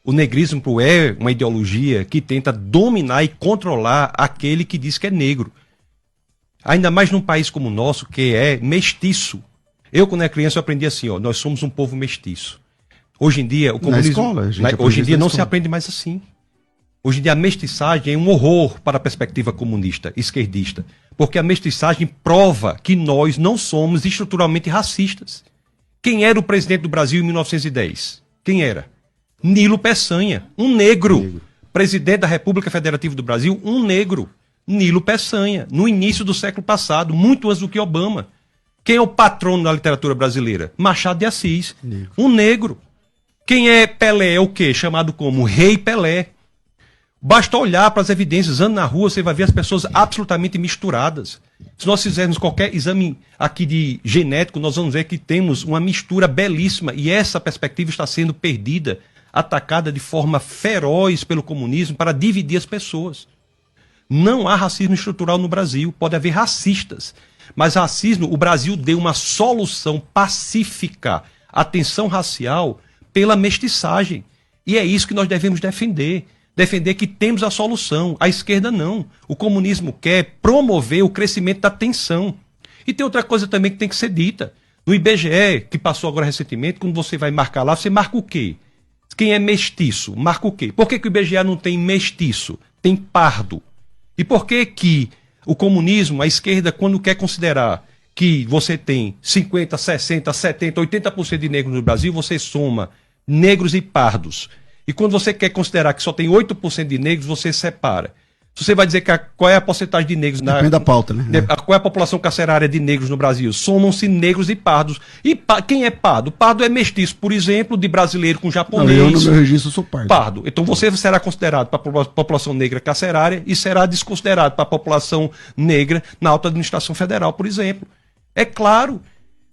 O negrismo é uma ideologia que tenta dominar e controlar aquele que diz que é negro. Ainda mais num país como o nosso, que é mestiço. Eu, quando era criança, eu aprendi assim, ó, nós somos um povo mestiço. Hoje em dia, o comunismo... Hoje em dia não se aprende mais assim. Hoje em dia a mestiçagem é um horror para a perspectiva comunista, esquerdista. Porque a mestiçagem prova que nós não somos estruturalmente racistas. Quem era o presidente do Brasil em 1910? Quem era? Nilo Peçanha, um negro. Presidente da República Federativa do Brasil, um negro. Nilo Peçanha, no início do século passado, muito antes do que Obama. Quem é o patrono da literatura brasileira? Machado de Assis, um negro. Quem é Pelé? É o quê? Chamado como Rei Pelé. Basta olhar para as evidências, andando na rua, você vai ver as pessoas absolutamente misturadas. Se nós fizermos qualquer exame aqui de genético, nós vamos ver que temos uma mistura belíssima e essa perspectiva está sendo perdida, atacada de forma feroz pelo comunismo para dividir as pessoas. Não há racismo estrutural no Brasil, pode haver racistas, mas racismo, o Brasil deu uma solução pacífica à tensão racial pela mestiçagem. E é isso que nós devemos defender. Defender que temos a solução. A esquerda não. O comunismo quer promover o crescimento da tensão. E tem outra coisa também que tem que ser dita. No IBGE, que passou agora recentemente, quando você vai marcar lá, você marca o quê? Quem é mestiço, marca o quê? Por que o IBGE não tem mestiço? Tem pardo. E por que que o comunismo, a esquerda, quando quer considerar que você tem 50, 60, 70, 80% de negros no Brasil, você soma negros e pardos. E quando você quer considerar que só tem 8% de negros, você separa. Se você vai dizer qual é a porcentagem de negros... Depende da pauta, né? Qual é a população carcerária de negros no Brasil? Somam-se negros e pardos. E quem é pardo? Pardo é mestiço, por exemplo, de brasileiro com japonês. Não, eu no meu registro sou pardo. Então você será considerado para a população negra carcerária e será desconsiderado para a população negra na alta administração federal, por exemplo. É claro.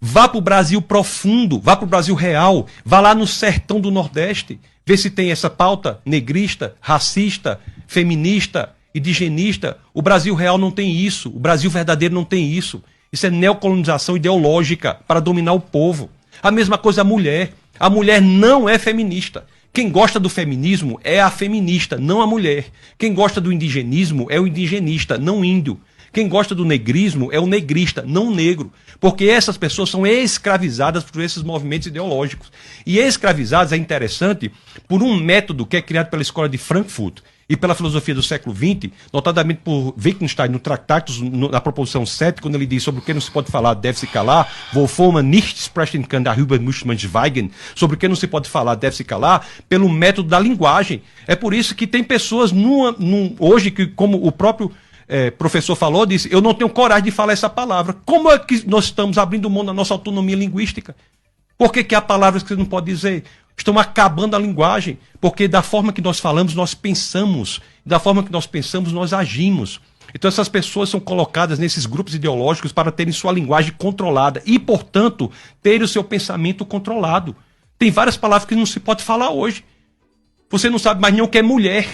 Vá para o Brasil profundo, vá para o Brasil real, vá lá no sertão do Nordeste, vê se tem essa pauta negrista, racista, feminista, indigenista. O Brasil real não tem isso, o Brasil verdadeiro não tem isso. Isso é neocolonização ideológica para dominar o povo. A mesma coisa a mulher. A mulher não é feminista. Quem gosta do feminismo é a feminista, não a mulher. Quem gosta do indigenismo é o indigenista, não o índio. Quem gosta do negrismo é o negrista, não o negro. Porque essas pessoas são escravizadas por esses movimentos ideológicos. E escravizadas é interessante por um método que é criado pela escola de Frankfurt e pela filosofia do século XX, notadamente por Wittgenstein no Tractatus, na proposição 7, quando ele diz sobre o que não se pode falar deve-se calar, wovon man nicht sprechen kann, darüber muss man schweigen, sobre o que não se pode falar deve-se calar, pelo método da linguagem. É por isso que tem pessoas hoje que, como o próprio professor falou, disse, eu não tenho coragem de falar essa palavra. Como é que nós estamos abrindo mão da nossa autonomia linguística? Por que há palavras que você não pode dizer? Estão acabando a linguagem, porque da forma que nós falamos, nós pensamos. Da forma que nós pensamos, nós agimos. Então essas pessoas são colocadas nesses grupos ideológicos para terem sua linguagem controlada e, portanto, terem o seu pensamento controlado. Tem várias palavras que não se pode falar hoje. Você não sabe mais nem o que é mulher.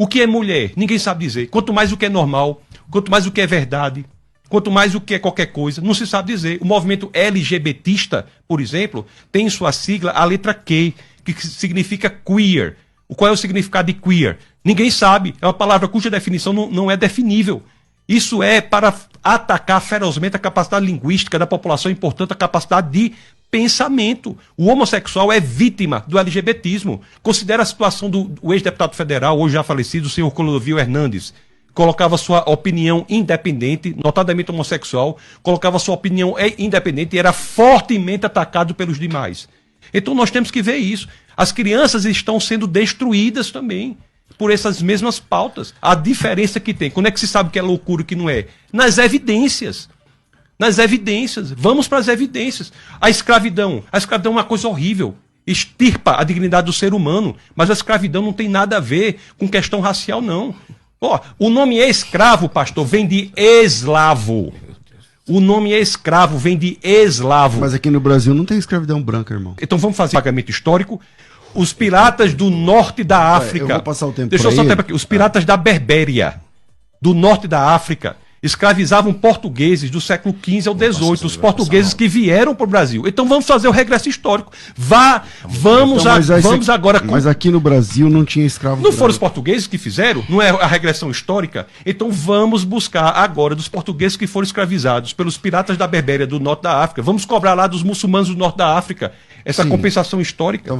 O que é mulher? Ninguém sabe dizer. Quanto mais o que é normal, quanto mais o que é verdade, quanto mais o que é qualquer coisa, não se sabe dizer. O movimento LGBTista, por exemplo, tem em sua sigla a letra Q, que significa queer. Qual é o significado de queer? Ninguém sabe. É uma palavra cuja definição não é definível. Isso é para atacar ferozmente a capacidade linguística da população e, portanto, a capacidade de pensamento. O homossexual é vítima do LGBTismo. Considera a situação do ex-deputado federal, hoje já falecido, o senhor Clodovil Hernandes. Colocava sua opinião independente, notadamente homossexual, colocava sua opinião independente e era fortemente atacado pelos demais. Então nós temos que ver isso. As crianças estão sendo destruídas também por essas mesmas pautas. A diferença que tem, quando é que se sabe que é loucura e que não é? Nas evidências. Nas evidências. Vamos para as evidências. A escravidão é uma coisa horrível. Extirpa a dignidade do ser humano. Mas a escravidão não tem nada a ver com questão racial, não. O nome escravo, pastor, vem de eslavo. O nome escravo vem de eslavo. Mas aqui no Brasil não tem escravidão branca, irmão. Então vamos fazer pagamento histórico. Os piratas do norte da África. Eu vou passar o tempo. Deixa eu só tempo aqui. Os piratas da Berbéria, do norte da África, escravizavam portugueses do século XV ao XVIII, os portugueses que vieram para o Brasil. Então vamos fazer o regresso histórico. Vamos agora... Mas aqui no Brasil não tinha escravo. Não foram os portugueses que fizeram? Não é a regressão histórica? Então vamos buscar agora dos portugueses que foram escravizados pelos piratas da Berbéria do norte da África. Vamos cobrar lá dos muçulmanos do norte da África essa compensação histórica.